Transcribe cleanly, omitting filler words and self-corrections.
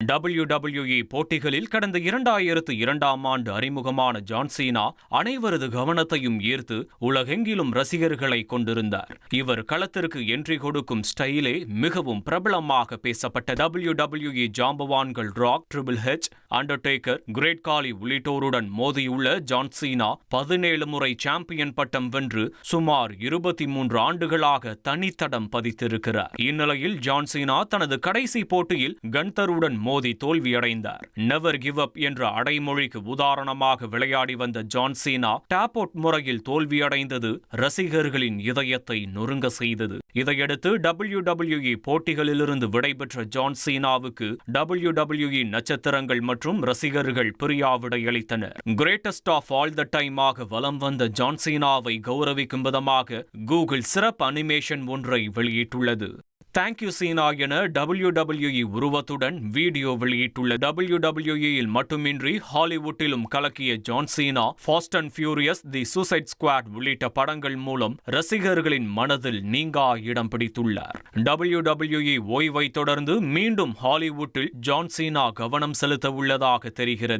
WWE போட்டிகளில் கடந்த 2002ஆம் ஆண்டு அறிமுகமான ஜான் சீனா அனைவரது கவனத்தையும் ஈர்த்து உலகெங்கிலும் ரசிகர்களை கொண்டிருந்தார். இவர் களத்திற்கு என்ட்ரி கொடுக்கும் ஸ்டைலே மிகவும் பிரபலமாக பேசப்பட்ட WWE ஜாம்பவான்கள் Rock, triple H, Undertaker, great Khali உள்ளிட்டோருடன் மோதியுள்ள ஜான் சீனா 17 முறை சாம்பியன் பட்டம் வென்று சுமார் 23 ஆண்டுகளாக தனித்தடம் பதித்திருக்கிறார். இந்நிலையில் ஜான் சீனா தனது கடைசி போட்டியில் கன்தருடன் மோதி தோல்வியடைந்தார். நெவர் கிவ் அப் என்ற அடைமொழிக்கு உதாரணமாக விளையாடி வந்த ஜான் சீனா டாப் அவுட் முறையில் தோல்வியடைந்தது ரசிகர்களின் இதயத்தை நொறுங்க செய்தது. இதையடுத்து WWE போட்டிகளிலிருந்து விடைபெற்ற ஜான் சீனாவுக்கு WWE நட்சத்திரங்கள் மற்றும் ரசிகர்கள் பிரியாவிடை அளித்தனர். Greatest of all the time ஆக வலம் வந்த ஜான் சீனாவை கௌரவிக்கும் விதமாக கூகுள் சிறப்பு அனிமேஷன் ஒன்றை வெளியிட்டுள்ளது. தேங்க்யூ சீனா என WWE உருவத்துடன் வீடியோ வெளியிட்டுள்ள WWEயில் மட்டுமின்றி ஹாலிவுட்டிலும் கலக்கிய John Cena Fast and Furious, the Suicide Squad உள்ளிட்ட படங்கள் மூலம் ரசிகர்களின் மனதில் நீங்கா இடம் பிடித்துள்ளார். WWE ஓய்வை தொடர்ந்து மீண்டும் ஹாலிவுட்டில் ஜான் சீனா கவனம் செலுத்த உள்ளதாக தெரிகிறது.